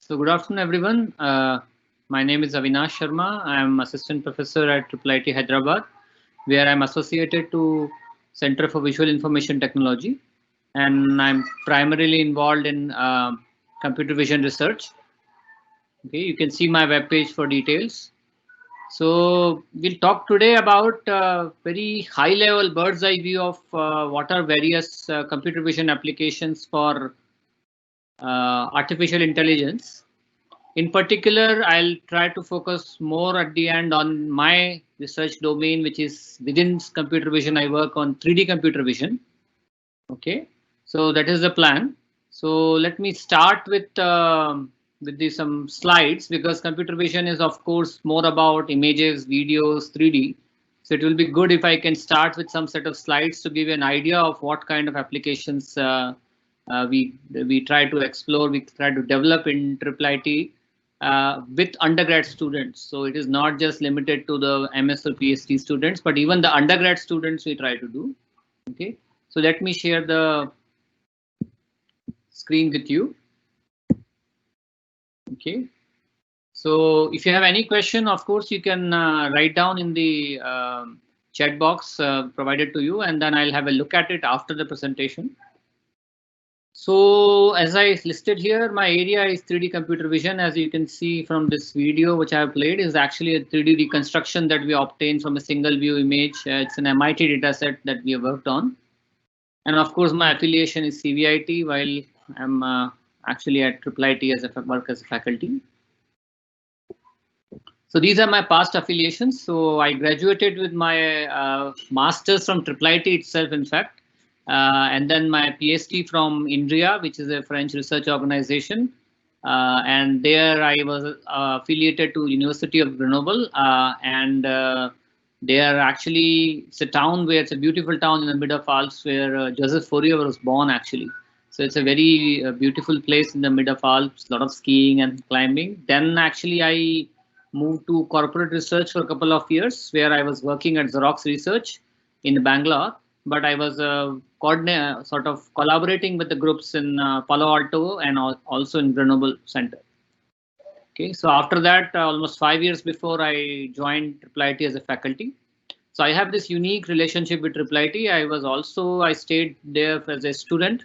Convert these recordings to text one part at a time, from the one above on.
So good afternoon, everyone. My name is Avinash Sharma. I am assistant professor at IIIT Hyderabad, where I'm associated to Center for Visual Information Technology, and I'm primarily involved in computer vision research. Okay, you can see my webpage for details. So we'll talk today about very high-level bird's-eye view of what are various computer vision applications for artificial intelligence. In particular, I'll try to focus more at the end on my research domain, which is within computer vision. I work on 3D computer vision. Okay, so that is the plan. So let me start with some slides because computer vision is of course more about images, videos, 3D. So it will be good if I can start with some set of slides to give you an idea of what kind of applications we try to explore, we try to develop in IIIT with undergrad students. So it is not just limited to the MS or PhD students, but even the undergrad students we try to do. Okay, so let me share the screen with you. Okay, so if you have any question, of course, you can write down in the chat box provided to you, and then I'll have a look at it after the presentation. So as I listed here, my area is 3D computer vision. As you can see from this video, which I have played, is actually a 3D reconstruction that we obtained from a single view image. It's an MIT dataset that we have worked on. And of course, my affiliation is CVIT, while I'm actually at IIIT as a work as a faculty. So these are my past affiliations. So I graduated with my master's from IIIT itself, in fact. And then my PhD from India, which is a French research organization. And there I was affiliated to University of Grenoble. They are actually, it's a town where it's a beautiful town in the mid of Alps where Joseph Fourier was born actually. So it's a very beautiful place in the mid of Alps, a lot of skiing and climbing. Then actually I moved to corporate research for a couple of years where I was working at Xerox Research in Bangalore, but I was sort of collaborating with the groups in Palo Alto and also in Grenoble Center. Okay, so after that, almost 5 years before I joined IIIT as a faculty. So I have this unique relationship with IIIT. I stayed there as a student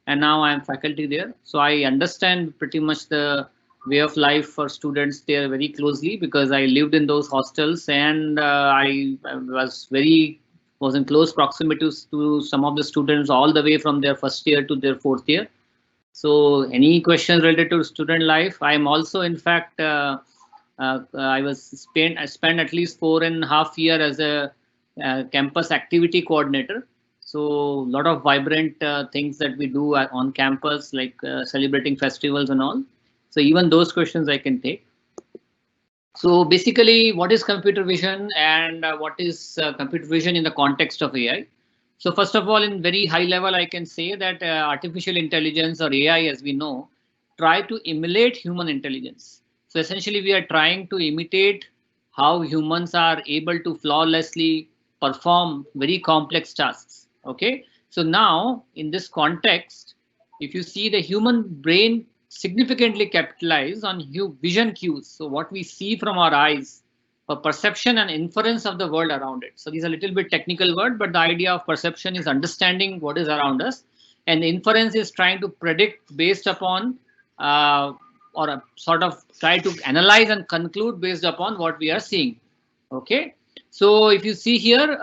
and now I am faculty there. So I understand pretty much the way of life for students there very closely because I lived in those hostels and I was in close proximity to some of the students all the way from their first year to their fourth year. So any questions related to student life, I am also in fact I spent at least 4.5 years as a campus activity coordinator. So a lot of vibrant things that we do on campus, like celebrating festivals and all. So even those questions I can take. So basically, what is computer vision and what is computer vision in the context of AI? So first of all, in very high level, I can say that artificial intelligence or AI, as we know, try to emulate human intelligence. So essentially, we are trying to imitate how humans are able to flawlessly perform very complex tasks. Okay, so now in this context, if you see the human brain significantly capitalize on vision cues. So what we see from our eyes for perception and inference of the world around it. So these are a little bit technical word, but the idea of perception is understanding what is around us. And inference is trying to predict based upon sort of try to analyze and conclude based upon what we are seeing. Okay. So if you see here,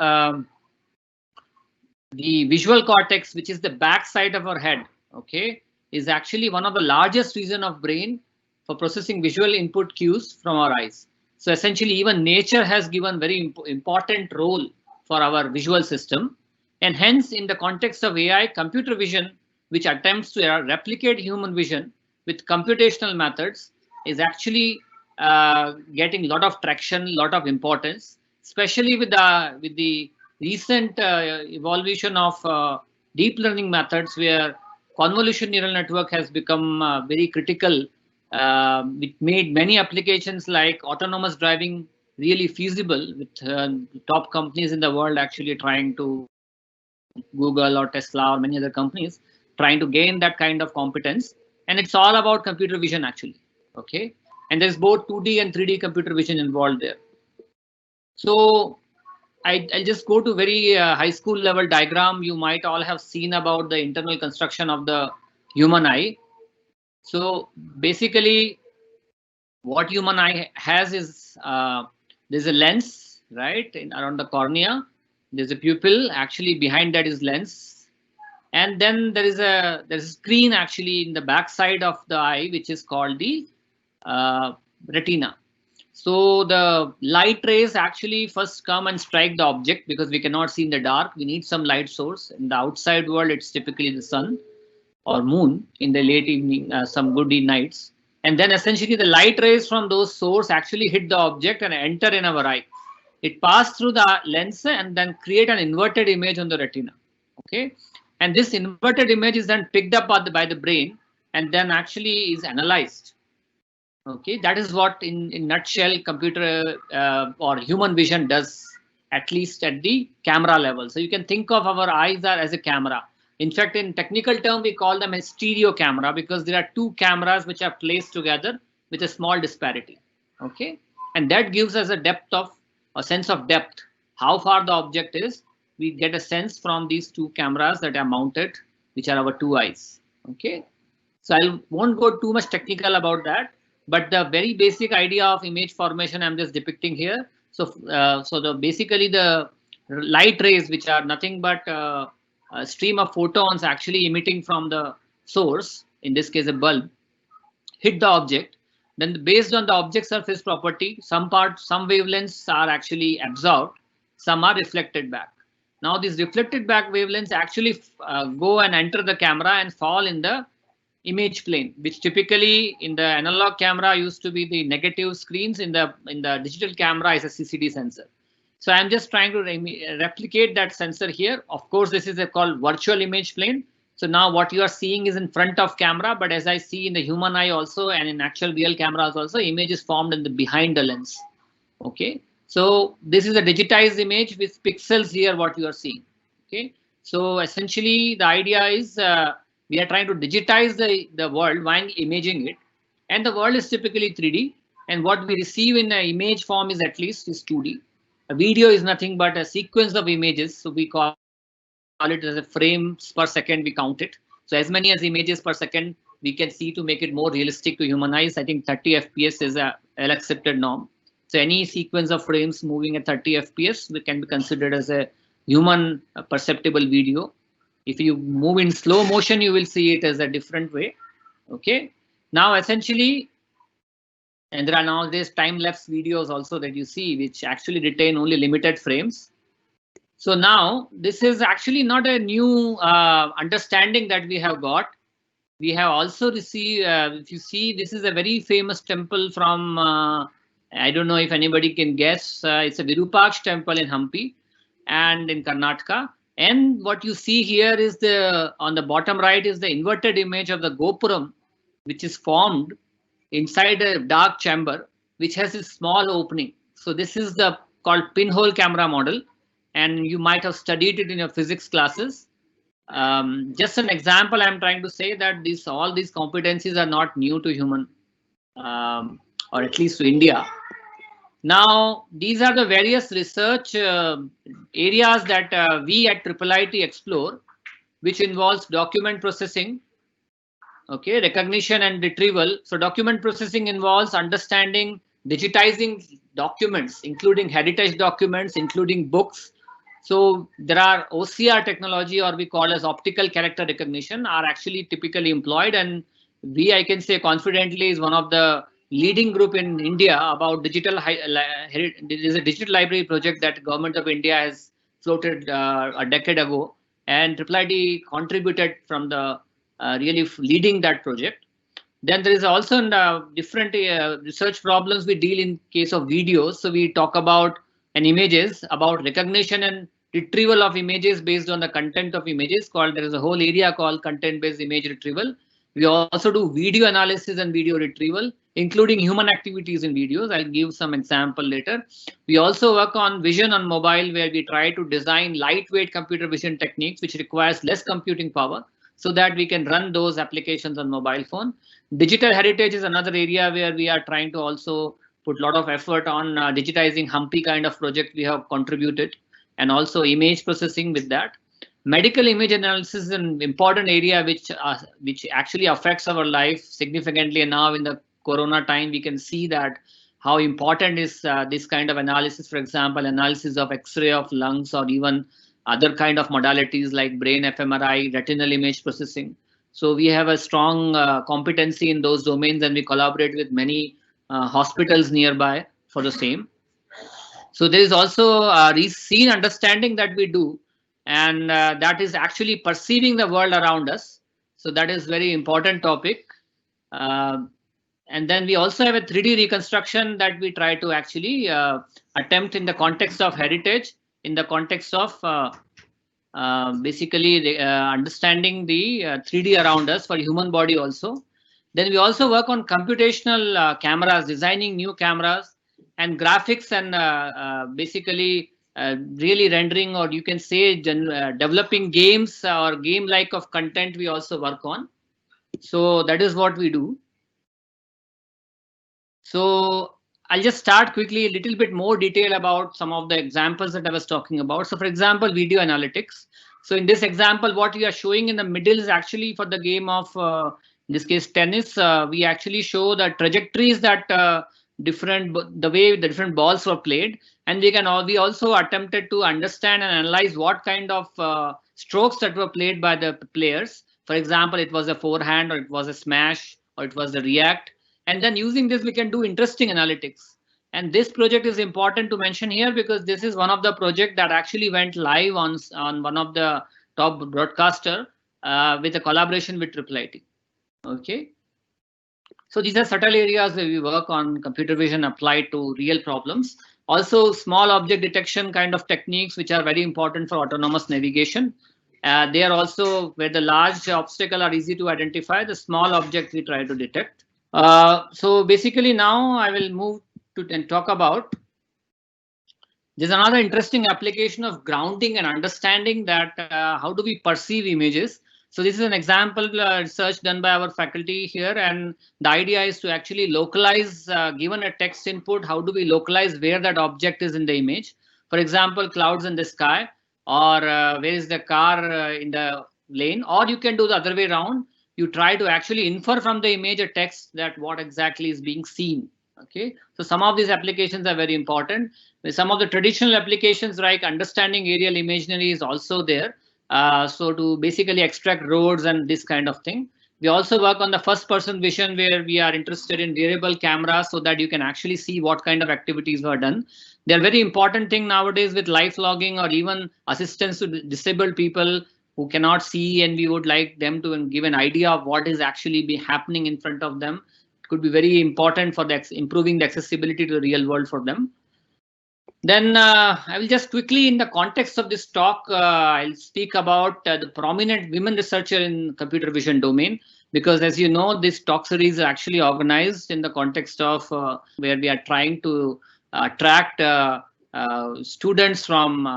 the visual cortex, which is the back side of our head, okay, is actually one of the largest region of brain for processing visual input cues from our eyes. So essentially, even nature has given very important role for our visual system. And hence, in the context of AI, computer vision, which attempts to replicate human vision with computational methods, is actually getting a lot of traction, a lot of importance, especially with the recent evolution of deep learning methods where convolution neural network has become very critical. It made many applications like autonomous driving really feasible with top companies in the world actually trying to, Google or Tesla or many other companies trying to gain that kind of competence. And it's all about computer vision actually. Okay, and there's both 2D and 3D computer vision involved there. So I'll just go to very high school level diagram. You might all have seen about the internal construction of the human eye. So basically, what human eye has is there's a lens, right, around the cornea. There's a pupil. Actually, behind that is lens, and then there's a screen actually in the back side of the eye, which is called the retina. So the light rays actually first come and strike the object because we cannot see in the dark. We need some light source. In the outside world, it's typically the sun or moon in the late evening, some good nights. And then essentially the light rays from those source actually hit the object and enter in our eye. It passes through the lens and then create an inverted image on the retina. Okay. And this inverted image is then picked up by the brain and then actually is analyzed. Okay, that is what in nutshell computer or human vision does, at least at the camera level. So you can think of our eyes as a camera. In fact, in technical term, we call them a stereo camera because there are two cameras which are placed together with a small disparity. Okay, and that gives us a sense of depth. How far the object is, we get a sense from these two cameras that are mounted, which are our two eyes. Okay, so I won't go too much technical about that. But the very basic idea of image formation I'm just depicting here. So, basically the light rays, which are nothing but a stream of photons actually emitting from the source, in this case a bulb, hit the object. Then based on the object surface property, some wavelengths are actually absorbed, some are reflected back. Now these reflected back wavelengths actually go and enter the camera and fall in the image plane, which typically in the analog camera used to be the negative screens. In the digital camera is a CCD sensor. So I'm just trying to replicate that sensor here. Of course, this is called virtual image plane. So now what you are seeing is in front of camera, but as I see in the human eye also and in actual real cameras also, image is formed in the behind the lens. Okay, so this is a digitized image with pixels here, what you are seeing. Okay, so essentially the idea is we are trying to digitize the world while imaging it, and the world is typically 3D, and what we receive in the image form is at least 2D. A video is nothing but a sequence of images, so we call it as a frames per second, we count it. So as many as images per second we can see to make it more realistic to human eyes. I think 30 FPS is a well-accepted norm. So any sequence of frames moving at 30 FPS can be considered as a human perceptible video. If you move in slow motion, you will see it as a different way. Okay. Now, essentially, and there are nowadays time-lapse videos also that you see, which actually retain only limited frames. So now this is actually not a new understanding that we have got. We have also received, if you see, this is a very famous temple from, I don't know if anybody can guess, it's a Virupaksha temple in Hampi and in Karnataka. And what you see here is on the bottom right is the inverted image of the Gopuram, which is formed inside a dark chamber, which has a small opening. So this is called pinhole camera model, and you might have studied it in your physics classes. Just an example, I'm trying to say that all these competencies are not new to human, or at least to India. Now, these are the various research areas that we at IIIT explore, which involves document processing, okay, recognition and retrieval. So document processing involves understanding, digitizing documents, including heritage documents, including books. So there are OCR technology, or we call as optical character recognition, are actually typically employed, and I can say confidently, is one of the leading group in India about digital. There is a digital library project that Government of India has floated a decade ago, and IIIT contributed from the really leading that project. Then there is also different research problems we deal in case of videos. So we talk about images, about recognition and retrieval of images based on the content of images. There is a whole area called content-based image retrieval. We also do video analysis and video retrieval, including human activities in videos. I'll give some example later. We also work on vision on mobile, where we try to design lightweight computer vision techniques, which requires less computing power. so that we can run those applications on mobile phone. Digital heritage is another area where we are trying to also put a lot of effort on digitizing Humpy kind of project we have contributed, and also image processing with that. Medical image analysis is an important area which actually affects our life significantly. And now in the Corona time, we can see that how important is this kind of analysis. For example, analysis of X-ray of lungs, or even other kind of modalities like brain fMRI, retinal image processing. So we have a strong competency in those domains, and we collaborate with many hospitals nearby for the same. So there is also a scene understanding that we do, and that is actually perceiving the world around us. So that is very important topic. And then we also have a 3D reconstruction that we try to actually attempt in the context of heritage, in the context of basically the, understanding the 3D around us for human body also. Then we also work on computational cameras, designing new cameras, and graphics, and basically really rendering, or you can say developing games or game-like of content we also work on. So that is what we do. So I'll just start quickly a little bit more detail about some of the examples that I was talking about. So for example, video analytics. So in this example, what we are showing in the middle is actually for the game of, in this case, tennis. We actually show the trajectories that the way the different balls were played. And we also attempted to understand and analyze what kind of strokes that were played by the players. For example, it was a forehand, or it was a smash, or it was a react. And then using this, we can do interesting analytics. And this project is important to mention here because this is one of the projects that actually went live on one of the top broadcaster with a collaboration with IIIT. Okay. So these are subtle areas where we work on computer vision applied to real problems. Also, small object detection kind of techniques, which are very important for autonomous navigation. They are also where the large obstacles are easy to identify. The small objects we try to detect. So basically now I will move to and talk about. There's another interesting application of grounding and understanding that how do we perceive images. So this is an example research done by our faculty here, and the idea is to actually localize, given a text input, how do we localize where that object is in the image? For example, clouds in the sky, or where is the car in the lane, or you can do the other way around. You try to actually infer from the image a text that what exactly is being seen. Okay, so some of these applications are very important. Some of the traditional applications like understanding aerial imagery is also there. So to basically extract roads and this kind of thing. We also work on the first person vision where we are interested in wearable cameras so that you can actually see what kind of activities were done. They're very important thing nowadays with live logging or even assistance to disabled people who cannot see, and we would like them to give an idea of what is actually be happening in front of them. It could be very important for improving the accessibility to the real world for them. Then I will just quickly, in the context of this talk, I'll speak about the prominent women researcher in computer vision domain, because as you know, this talk series is actually organized in the context of where we are trying to attract students from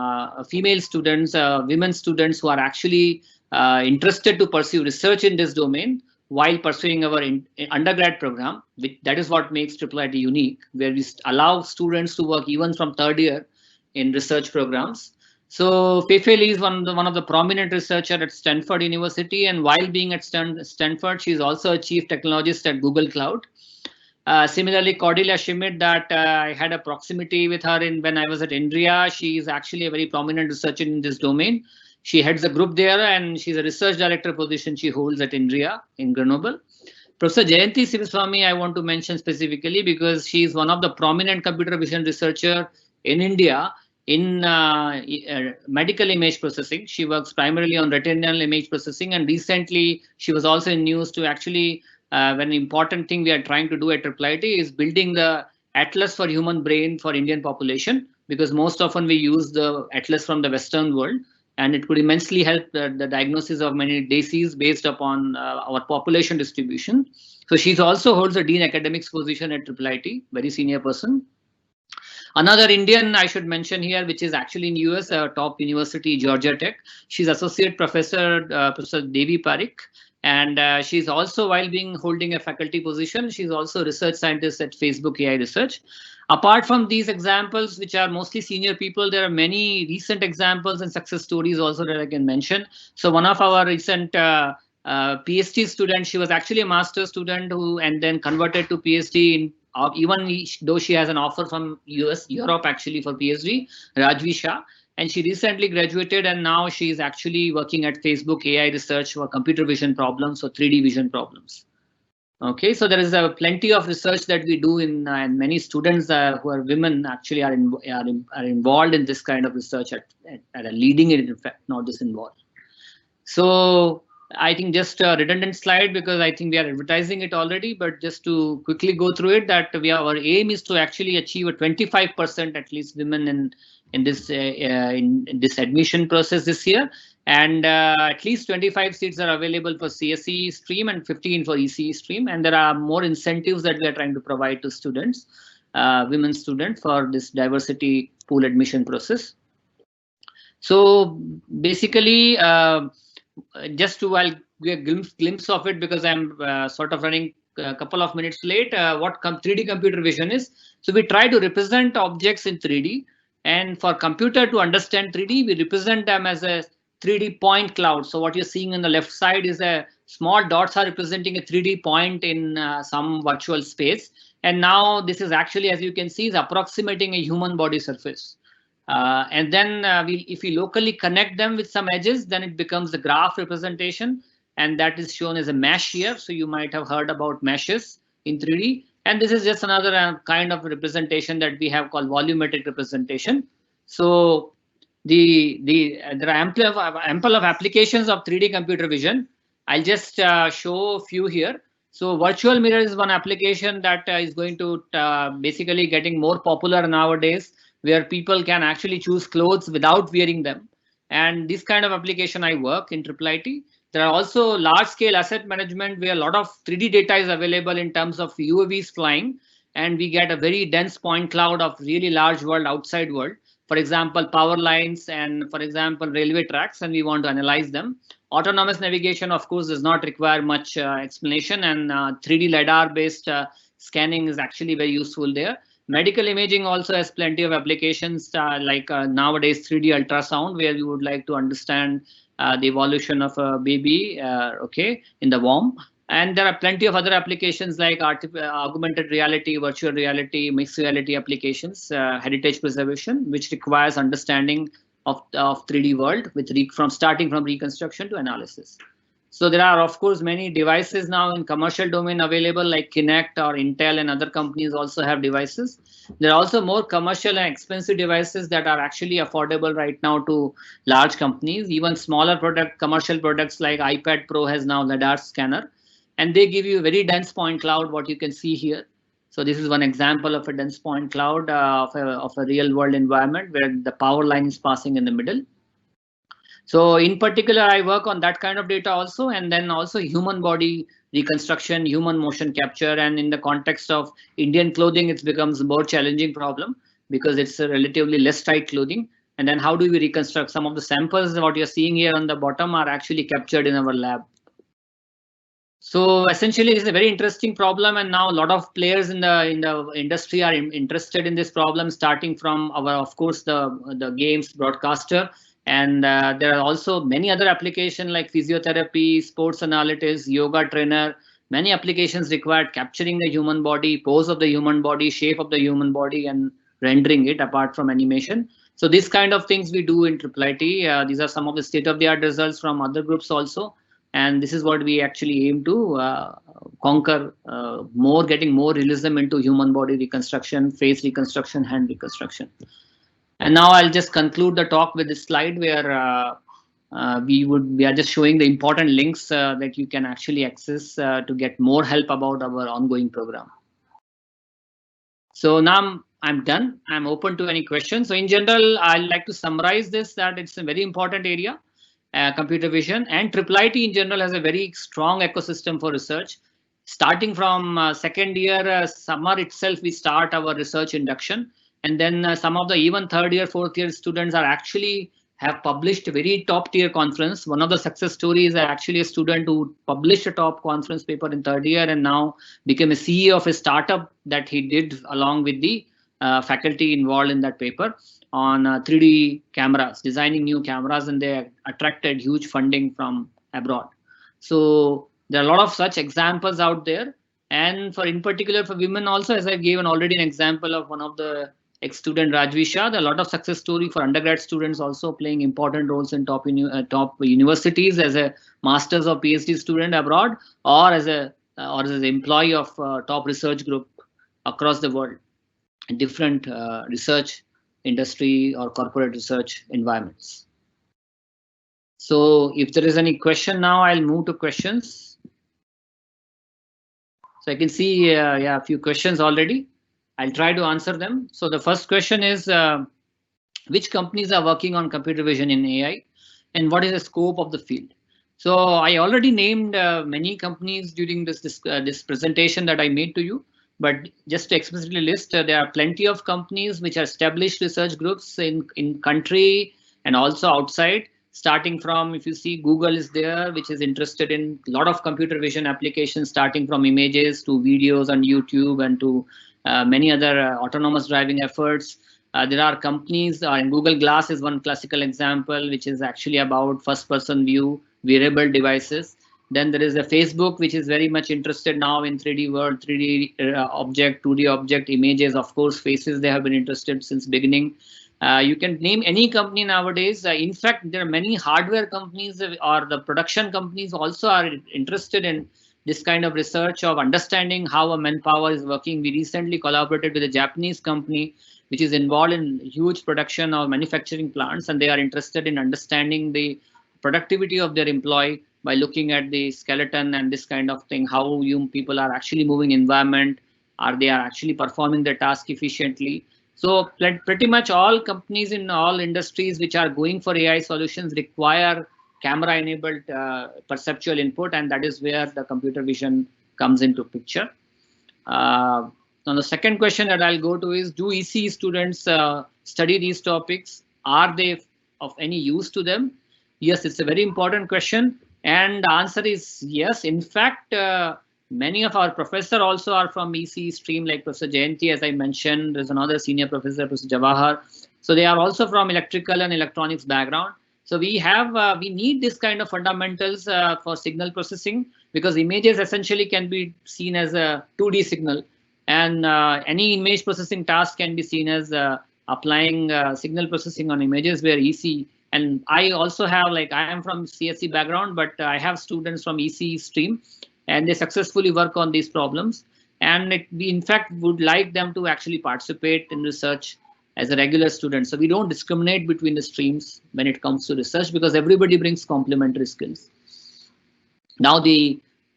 female students, women students who are actually interested to pursue research in this domain while pursuing our undergrad program. That is what makes IIIT unique, where we allow students to work even from third year in research programs. So Fei-Fei Li is one of the prominent researcher at Stanford University, and while being at Stanford, she is also a chief technologist at Google Cloud. Similarly, Cordelia Schmidt, that I had a proximity with her when I was at INRIA. She is actually a very prominent researcher in this domain. She heads a group there, and she's a research director position she holds at INRIA in Grenoble. Professor Jayanti Sivaswamy, I want to mention specifically because she is one of the prominent computer vision researcher in India in medical image processing. She works primarily on retinal image processing, and recently she was also in news to actually one important thing we are trying to do at IIIT is building the atlas for human brain for Indian population, because most often we use the atlas from the Western world, and it could immensely help the diagnosis of many diseases based upon our population distribution. So she also holds a Dean Academics position at IIIT, very senior person. Another Indian I should mention here, which is actually in US, top university, Georgia Tech. She's associate professor, Professor Devi Parikh. And she's also, while being holding a faculty position, she's also a research scientist at Facebook AI Research. Apart from these examples, which are mostly senior people, there are many recent examples and success stories also that I can mention. So one of our recent PhD student, she was actually a master's student who and then converted to PhD in even though she has an offer from Europe actually for PhD, Rajvi Shah. And she recently graduated and now she is actually working at Facebook AI Research for computer vision problems or 3D vision problems. Okay, so there is plenty of research that we do and many students who are women actually are involved in this kind of research at a leading it, in fact, not just involved. So I think just a redundant slide because I think we are advertising it already, but just to quickly go through it, that our aim is to actually achieve a 25% at least women in this admission process this year, and at least 25 seats are available for CSE stream and 15 for ECE stream, and there are more incentives that we are trying to provide to students, women students, for this diversity pool admission process. So basically, just to I'll give a glimpse of it because I'm sort of running a couple of minutes late. What 3D computer vision is. So we try to represent objects in 3D, and for computer to understand 3D, we represent them as a 3D point cloud. So what you're seeing on the left side is a small dots are representing a 3D point in some virtual space. And now this is actually, as you can see, is approximating a human body surface. And then if we locally connect them with some edges, then it becomes a graph representation, and that is shown as a mesh here. So you might have heard about meshes in 3D, and this is just another kind of representation that we have called volumetric representation. So there are ample of applications of 3D computer vision. I'll just show a few here. So virtual mirror is one application that is going to basically getting more popular nowadays, where people can actually choose clothes without wearing them. And this kind of application I work in IIIT. There are also large scale asset management where a lot of 3D data is available in terms of UAVs flying, and we get a very dense point cloud of really large world, outside world. For example, power lines and, for example, railway tracks, and we want to analyze them. Autonomous navigation, of course, does not require much explanation, and 3D LiDAR based scanning is actually very useful there. Medical imaging also has plenty of applications like nowadays 3D ultrasound, where we would like to understand the evolution of a baby, okay, in the womb. And there are plenty of other applications like augmented reality, virtual reality, mixed reality applications, heritage preservation, which requires understanding of 3D world from starting from reconstruction to analysis. So there are, of course, many devices now in commercial domain available, like Kinect or Intel, and other companies also have devices. There are also more commercial and expensive devices that are actually affordable right now to large companies. Even smaller commercial products like iPad Pro has now LiDAR scanner, and they give you a very dense point cloud, what you can see here. So this is one example of a dense point cloud of a real world environment where the power line is passing in the middle. So in particular, I work on that kind of data also, and then also human body reconstruction, human motion capture. And in the context of Indian clothing, it becomes a more challenging problem because it's a relatively less tight clothing. And then how do we reconstruct? Some of the samples, what you're seeing here on the bottom, are actually captured in our lab. So essentially, it's a very interesting problem, and now a lot of players in the industry are interested in this problem, starting from of course, the games broadcaster. And there are also many other applications like physiotherapy, sports analytics, yoga trainer. Many applications require capturing the human body, pose of the human body, shape of the human body, and rendering it apart from animation. So these kind of things we do in IIIT. These are some of the state-of-the-art results from other groups also. And this is what we actually aim to conquer getting more realism into human body reconstruction, face reconstruction, hand reconstruction. And now I'll just conclude the talk with this slide where we are just showing the important links that you can actually access to get more help about our ongoing program. So now I'm done. I'm open to any questions. So in general, I'd like to summarize this, that it's a very important area, computer vision, and IIIT in general has a very strong ecosystem for research. Starting from second year summer itself, we start our research induction. And then some of the even third year, fourth year students are actually have published a very top tier conference. One of the success stories is actually a student who published a top conference paper in third year and now became a CEO of a startup that he did along with the faculty involved in that paper on 3D cameras, designing new cameras, and they attracted huge funding from abroad. So there are a lot of such examples out there. And for in particular for women also, as I've given already an example of one of the ex-student Rajvi Shah, there are a lot of success story for undergrad students also playing important roles in top universities as a master's or PhD student abroad, or as an employee of top research group across the world in different research industry or corporate research environments. So if there is any question now, I'll move to questions. So I can see a few questions already. I'll try to answer them. So the first question is, which companies are working on computer vision in AI and what is the scope of the field? So I already named many companies during this presentation that I made to you. But just to explicitly list, there are plenty of companies which are established research groups in country and also outside, starting from, if you see, Google is there, which is interested in a lot of computer vision applications, starting from images to videos on YouTube and to many other autonomous driving efforts. There are companies, and Google Glass is one classical example, which is actually about first-person view, wearable devices. Then there is a Facebook, which is very much interested now in 3D world, 3D object, 2D object, images, of course, faces. They have been interested since beginning. You can name any company nowadays. In fact, there are many hardware companies or the production companies also are interested in this kind of research of understanding how a manpower is working. We recently collaborated with a Japanese company which is involved in huge production or manufacturing plants, and they are interested in understanding the productivity of their employee by looking at the skeleton and this kind of thing, how you people are actually moving environment, are they actually performing their task efficiently. So pretty much all companies in all industries which are going for AI solutions require camera enabled perceptual input, and that is where the computer vision comes into picture. Now the second question that I'll go to is, do ECE students study these topics? Are they of any use to them? Yes, it's a very important question. And the answer is yes. In fact, many of our professors also are from ECE stream, like Professor Jayanti, as I mentioned. There's another senior professor, Professor Jawahar. So they are also from electrical and electronics background. So we need this kind of fundamentals for signal processing, because images essentially can be seen as a 2D signal, and any image processing task can be seen as applying signal processing on images, where ECE. And I also have, like, I am from CSE background, but I have students from ECE stream, and they successfully work on these problems. And we, in fact, would like them to actually participate in research as a regular student. So we don't discriminate between the streams when it comes to research, because everybody brings complementary skills. Now,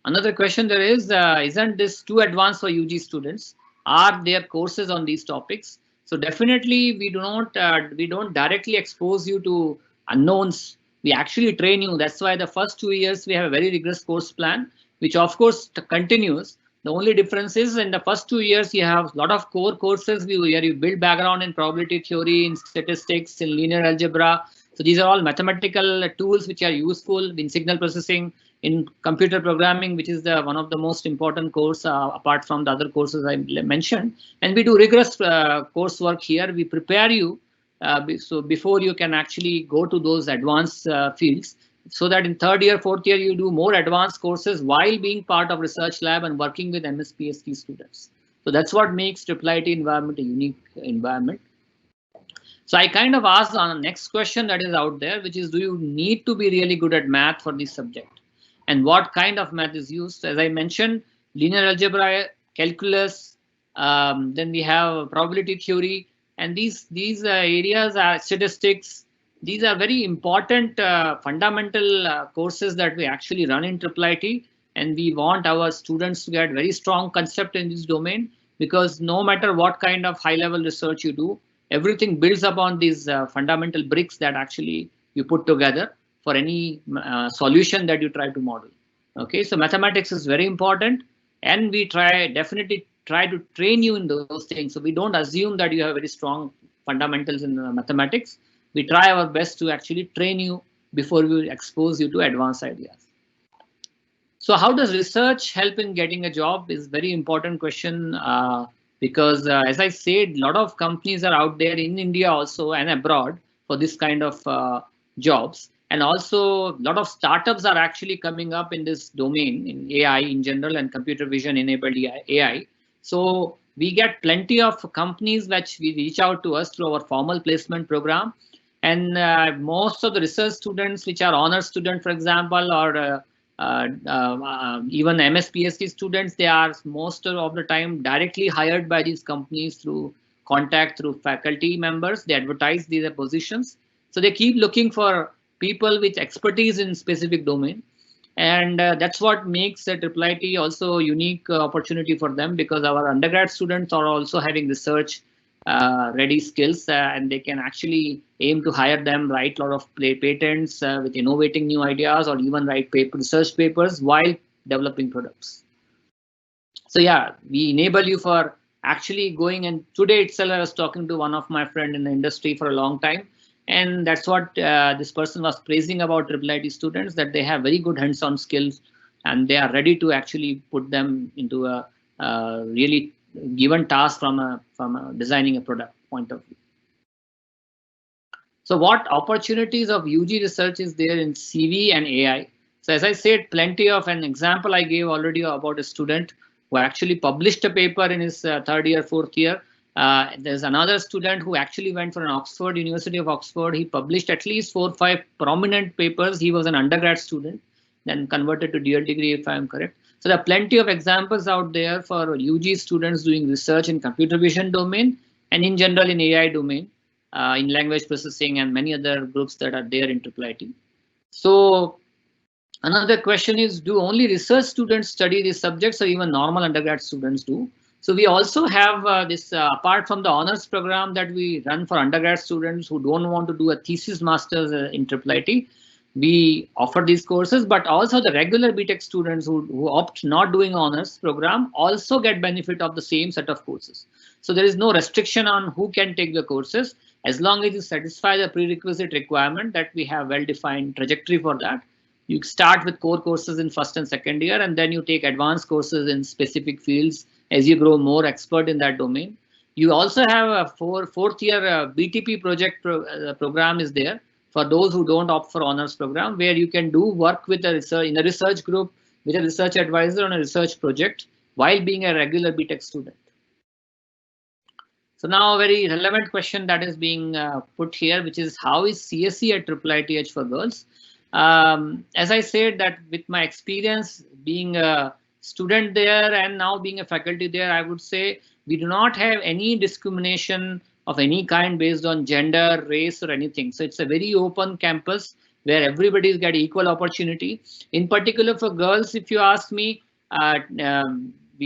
another question there is, isn't this too advanced for UG students? Are there courses on these topics? So definitely we don't directly expose you to unknowns. We actually train you. That's why the first 2 years we have a very rigorous course plan, which of course continues. The only difference is in the first 2 years you have a lot of core courses where you build background in probability theory, in statistics, in linear algebra. So these are all mathematical tools which are useful in signal processing, in computer programming, which is one of the most important course apart from the other courses I mentioned. And we do rigorous coursework here. We prepare you so before you can actually go to those advanced fields, so that in third year, fourth year, you do more advanced courses while being part of research lab and working with MS PhD students. So that's what makes IIIT environment a unique environment. So I kind of asked on the next question that is out there, which is, do you need to be really good at math for this subject? And what kind of math is used? As I mentioned, linear algebra, calculus, then we have probability theory, and these areas are statistics. These are very important fundamental courses that we actually run in IIIT, and we want our students to get very strong concept in this domain, because no matter what kind of high-level research you do, everything builds upon these fundamental bricks that actually you put together for any solution that you try to model. Okay, so mathematics is very important, and we definitely try to train you in those things. So we don't assume that you have very strong fundamentals in mathematics. We try our best to actually train you before we expose you to advanced ideas. So how does research help in getting a job is very important question, because as I said, a lot of companies are out there in India also and abroad for this kind of jobs. And also a lot of startups are actually coming up in this domain in AI in general and computer vision enabled AI. So we get plenty of companies which we reach out to us through our formal placement program. And most of the research students, which are honors students, for example, or even MS PhD students, they are most of the time directly hired by these companies through contact through faculty members. They advertise these positions. So they keep looking for people with expertise in specific domain. And that's what makes a IIIT also a unique opportunity for them, because our undergrad students are also having research ready skills, and they can actually aim to hire them, write a lot of patents with innovating new ideas, or even write research papers while developing products. So yeah, we enable you for actually going, and today itself I was talking to one of my friend in the industry for a long time, and that's what this person was praising about IIIT students, that they have very good hands-on skills and they are ready to actually put them into a really given task from a designing a product point of view. So what opportunities of UG research is there in CV and AI? So as I said, plenty of, an example I gave already about a student who actually published a paper in his third year, fourth year. There's another student who actually went for an Oxford, University of Oxford. He published at least 4 or 5 prominent papers. He was an undergrad student, then converted to dual degree, if I'm correct. So there are plenty of examples out there for UG students doing research in computer vision domain and in general in AI domain, in language processing and many other groups that are there in IIIT. So another question is, do only research students study these subjects or even normal undergrad students do? So we also have this, apart from the honors program that we run for undergrad students who don't want to do a thesis masters in IIIT, we offer these courses, but also the regular BTech students who opt not doing honors program also get benefit of the same set of courses. So there is no restriction on who can take the courses, as long as you satisfy the prerequisite requirement that we have well-defined trajectory for that. You start with core courses in first and second year, and then you take advanced courses in specific fields as you grow more expert in that domain. You also have a fourth year BTP project program is there for those who don't opt for honors program, where you can do work with a research in a research group with a research advisor on a research project while being a regular BTech student. So now a very relevant question that is being put here, which is how is CSE at IIITH for girls? As I said, that with my experience being a student there and now being a faculty there, I would say we do not have any discrimination of any kind based on gender, race, or anything. So it's a very open campus where everybody's got equal opportunity. In particular for girls, if you ask me,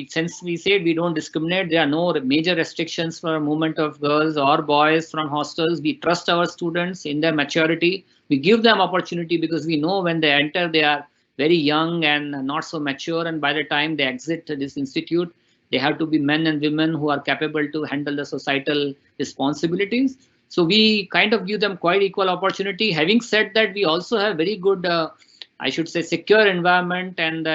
since we said we don't discriminate, there are no major restrictions for movement of girls or boys from hostels. We trust our students in their maturity. We give them opportunity because we know when they enter, they are very young and not so mature. And by the time they exit this institute, they have to be men and women who are capable to handle the societal responsibilities. So we kind of give them quite equal opportunity. Having said that, we also have very good, I should say, secure environment, and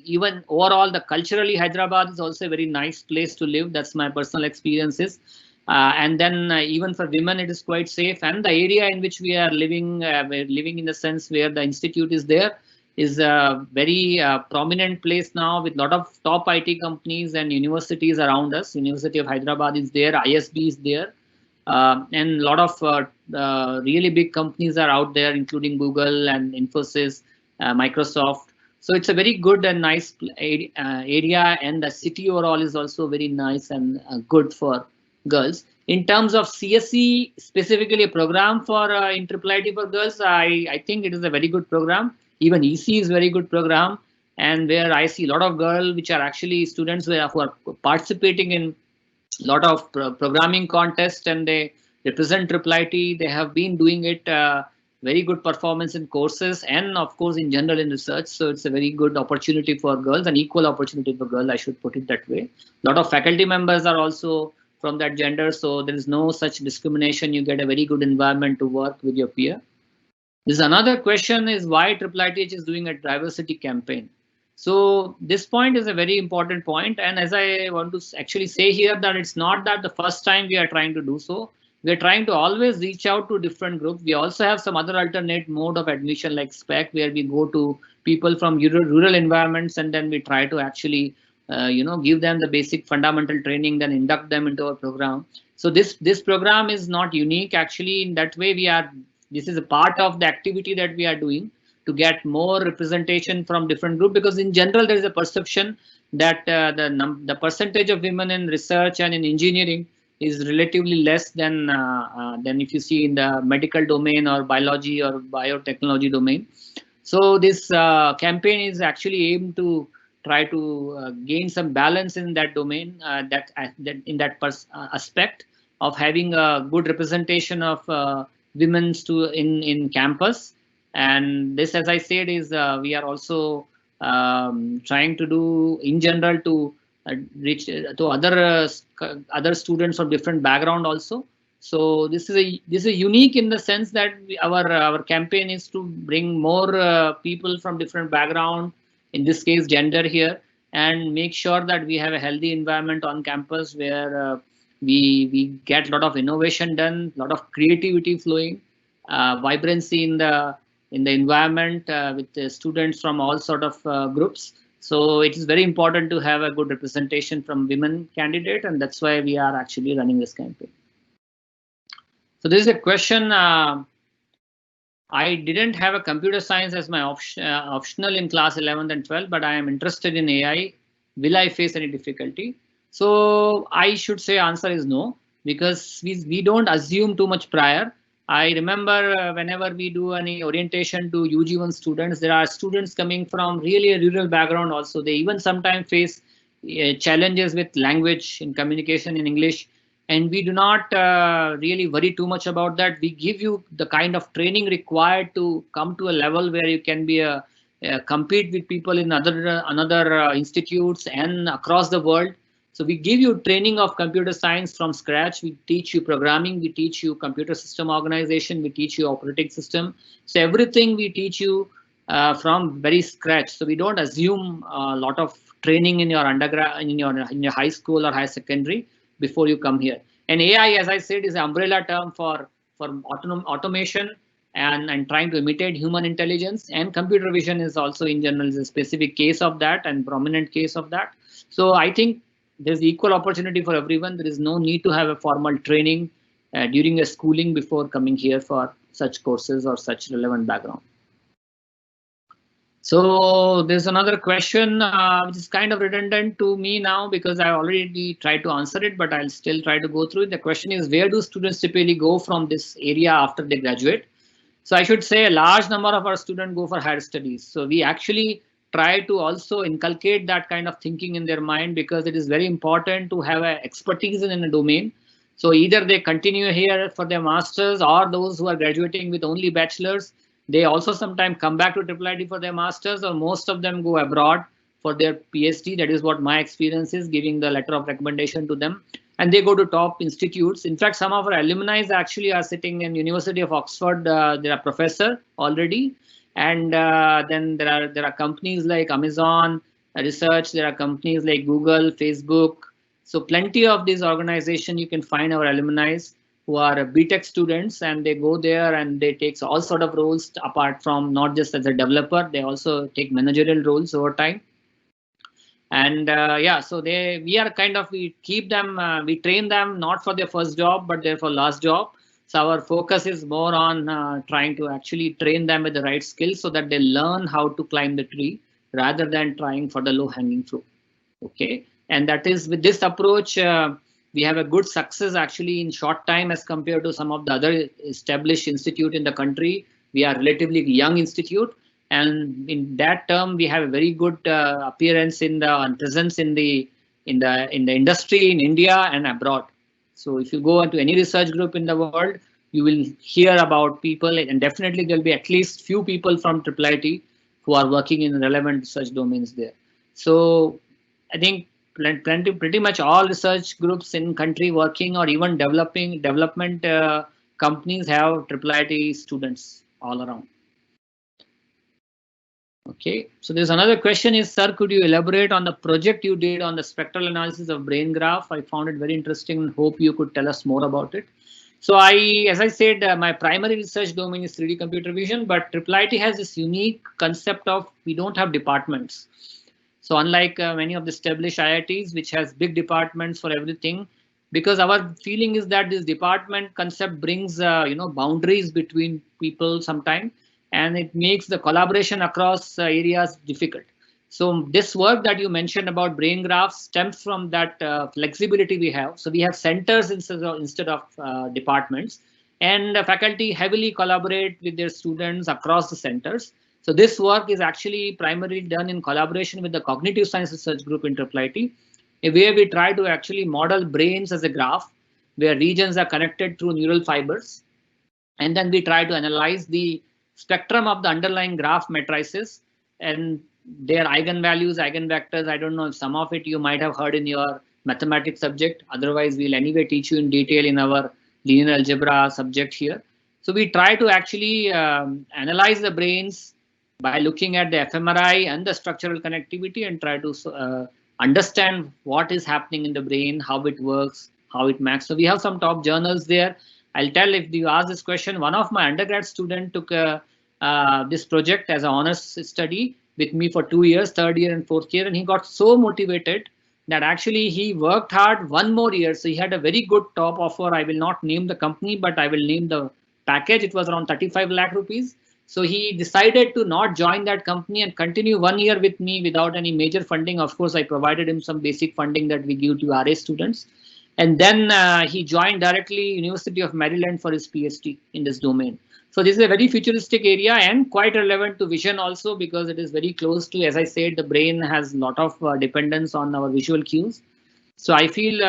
even overall the culturally Hyderabad is also a very nice place to live. That's my personal experiences. And then even for women, it is quite safe. And the area in which we are living, we're living in the sense where the institute is there, is a very prominent place now with a lot of top IT companies and universities around us. University of Hyderabad is there, ISB is there, and a lot of really big companies are out there, including Google and Infosys, Microsoft. So it's a very good and nice area, and the city overall is also very nice and good for girls. In terms of CSE, specifically a program for IIIT for girls, I think it is a very good program. Even EC is very good program, and where I see a lot of girls which are actually students who are participating in a lot of programming contests, and they represent IIIT. They have been doing it very good performance in courses, and of course in general in research. So it's a very good opportunity for girls, an equal opportunity for girls, I should put it that way. A lot of faculty members are also from that gender, so there is no such discrimination. You get a very good environment to work with your peer. This another question is why IIITH is doing a diversity campaign. So this point is a very important point, and as I want to actually say here that it's not that the first time we are trying to do so. We are trying to always reach out to different groups. We also have some other alternate mode of admission like SPEC, where we go to people from rural environments and then we try to actually give them the basic fundamental training, then induct them into our program. So this program is not unique actually. In that way, this is a part of the activity that we are doing to get more representation from different groups, because in general there is a perception that the percentage of women in research and in engineering is relatively less than if you see in the medical domain or biology or biotechnology domain. So this campaign is actually aimed to try to gain some balance in that domain, aspect of having a good representation of women in campus. And this, as I said, is we are also trying to do in general to reach to other students from different background also. So this is unique in the sense that our campaign is to bring more people from different background, in this case gender here, and make sure that we have a healthy environment on campus where we get a lot of innovation done, a lot of creativity flowing, vibrancy in the environment with the students from all sort of groups. So it is very important to have a good representation from women candidate, and that's why we are actually running this campaign. So this is a question. I didn't have a computer science as my optional in class 11th and 12th, but I am interested in AI. Will I face any difficulty? So I should say answer is no, because we don't assume too much prior. I remember whenever we do any orientation to UG1 students, there are students coming from really a rural background also. They even sometimes face challenges with language in communication in English. And we do not really worry too much about that. We give you the kind of training required to come to a level where you can be compete with people in another institutes and across the world. So we give you training of computer science from scratch. We teach you programming, we teach you computer system organization, we teach you operating system. So everything we teach you from very scratch. So we don't assume a lot of training in your undergrad, in your high school or high secondary before you come here. And AI, as I said, is an umbrella term for automation and trying to imitate human intelligence. And computer vision is also in general is a specific case of that and prominent case of that. So I think there's equal opportunity for everyone. There is no need to have a formal training during a schooling before coming here for such courses or such relevant background. So there's another question which is kind of redundant to me now because I already tried to answer it, but I'll still try to go through it. The question is, where do students typically go from this area after they graduate? So I should say a large number of our students go for higher studies. So we actually try to also inculcate that kind of thinking in their mind, because it is very important to have a expertise in a domain. So either they continue here for their masters, or those who are graduating with only bachelors, they also sometimes come back to IIIT for their masters, or most of them go abroad for their PhD. That is what my experience is, giving the letter of recommendation to them. And they go to top institutes. In fact, some of our alumni actually are sitting in University of Oxford. They are professor already. And then there are companies like Amazon Research. There are companies like Google, Facebook. So plenty of these organizations you can find our alumni who are BTech students, and they go there and they take all sort of roles apart from not just as a developer. They also take managerial roles over time. And yeah, so we keep them, we train them not for their first job, but they're for last job. So our focus is more on trying to actually train them with the right skills so that they learn how to climb the tree rather than trying for the low hanging fruit. Okay. And that is with this approach, we have a good success actually in short time as compared to some of the other established institute in the country. We are relatively young institute. And in that term, we have a very good appearance in the presence in the industry in India and abroad. So if you go into any research group in the world, you will hear about people, and definitely there'll be at least few people from IIIT who are working in relevant research domains there. So I think pretty much all research groups in country working or even development companies have IIIT students all around. Okay, so there's another question is, sir, could you elaborate on the project you did on the spectral analysis of brain graph? I found it very interesting and hope you could tell us more about it. So as I said, my primary research domain is 3D computer vision, but IIIT has this unique concept of we don't have departments. So unlike many of the established IITs, which has big departments for everything, because our feeling is that this department concept brings boundaries between people sometimes, and it makes the collaboration across areas difficult. So this work that you mentioned about brain graphs stems from that flexibility we have. So we have centers instead of departments, and faculty heavily collaborate with their students across the centers. So this work is actually primarily done in collaboration with the Cognitive Science Research Group in IIIT, where we try to actually model brains as a graph, where regions are connected through neural fibers. And then we try to analyze the spectrum of the underlying graph matrices and their eigenvalues, eigenvectors. I don't know if some of it you might have heard in your mathematics subject. Otherwise, we'll anyway teach you in detail in our linear algebra subject here. So we try to actually analyze the brains by looking at the fMRI and the structural connectivity and try to understand what is happening in the brain, how it works, how it maps. So we have some top journals there. I'll tell if you ask this question, one of my undergrad students took this project as an honors study with me for 2 years, third year and fourth year, and he got so motivated that actually he worked hard one more year. So he had a very good top offer. I will not name the company, but I will name the package. It was around 35 lakh rupees. So he decided to not join that company and continue 1 year with me without any major funding. Of course, I provided him some basic funding that we give to RA students. And then he joined directly University of Maryland for his PhD in this domain. So this is a very futuristic area and quite relevant to vision also, because it is very close to, as I said, the brain has a lot of dependence on our visual cues. So I feel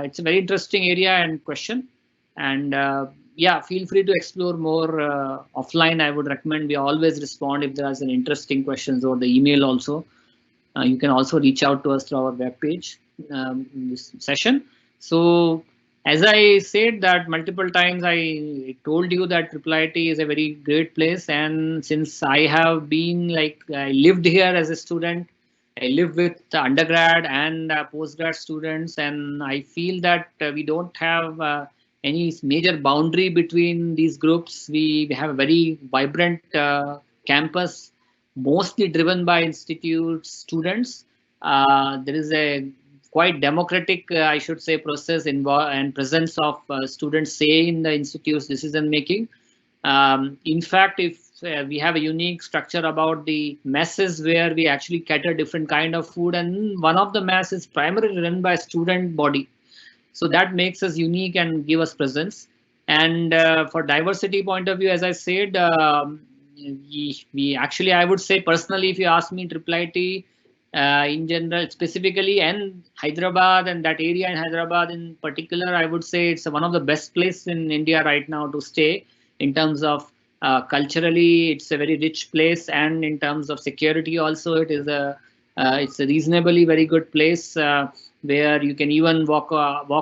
it's a very interesting area and question. And yeah, feel free to explore more offline. I would recommend we always respond if there's an interesting questions or the email also. You can also reach out to us through our webpage in this session. So as I said that multiple times, I told you that IIIT is a very great place. And since I have been I lived here as a student, I live with undergrad and postgrad students, and I feel that we don't have any major boundary between these groups. We have a very vibrant campus, mostly driven by institute students. There is a quite democratic, I should say, process and presence of students say in the institute's decision making. In fact, if we have a unique structure about the messes where we actually cater different kind of food, and one of the mess is primarily run by student body. So that makes us unique and give us presence. And for diversity point of view, as I said, we actually, I would say personally, if you ask me, IIIT in general, specifically, and Hyderabad and that area in Hyderabad in particular, I would say it's one of the best places in India right now to stay in terms of culturally, it's a very rich place, and in terms of security also, it's a reasonably very good place where you can even walk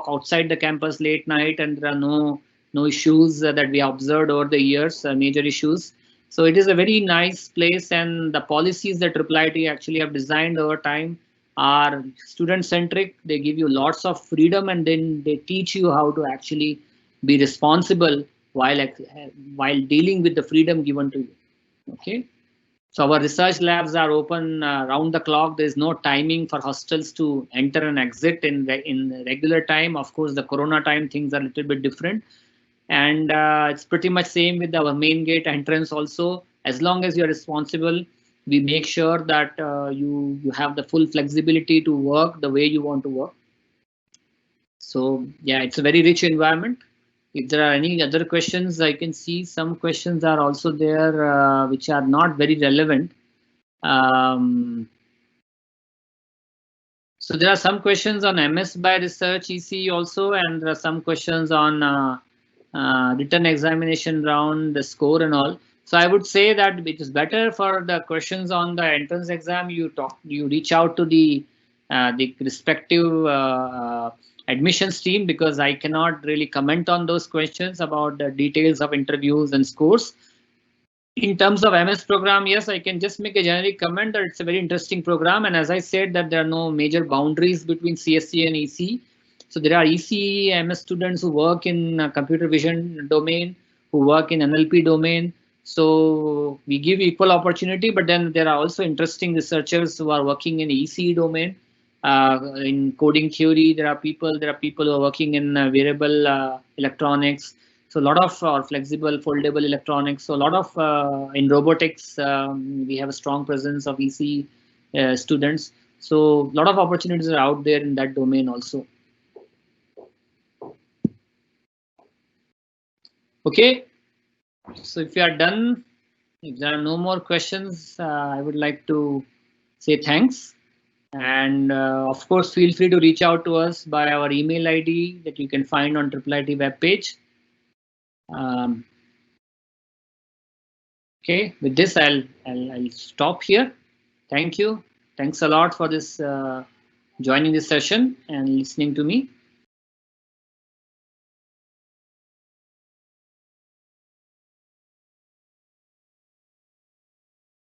outside the campus late night, and there are no issues that we observed over the years, major issues. So it is a very nice place, and the policies that IIIT actually have designed over time are student centric. They give you lots of freedom, and then they teach you how to actually be responsible while dealing with the freedom given to you. Okay. So our research labs are open round the clock. There is no timing for hostels to enter and exit in regular time. Of course, the Corona time things are a little bit different. And it's pretty much same with our main gate entrance also. As long as you're responsible, we make sure that you have the full flexibility to work the way you want to work. So yeah, it's a very rich environment. If there are any other questions, I can see some questions are also there which are not very relevant. So there are some questions on MS by Research EC also, and there are some questions on written examination round, the score and all. So I would say that it is better for the questions on the entrance exam. You reach out to the respective admissions team, because I cannot really comment on those questions about the details of interviews and scores. In terms of MS program, yes, I can just make a generic comment that it's a very interesting program. And as I said, that there are no major boundaries between CSE and EC. So there are EC MS students who work in computer vision domain, who work in NLP domain. So we give equal opportunity, but then there are also interesting researchers who are working in EC domain. In coding theory, there are people who are working in wearable electronics. So a lot of flexible, foldable electronics. So a lot of in robotics, we have a strong presence of EC students. So a lot of opportunities are out there in that domain also. Okay, so if you are done, if there are no more questions, I would like to say thanks. And of course, feel free to reach out to us by our email ID that you can find on IIIT webpage. Okay, with this, I'll stop here. Thank you. Thanks a lot for this joining this session and listening to me.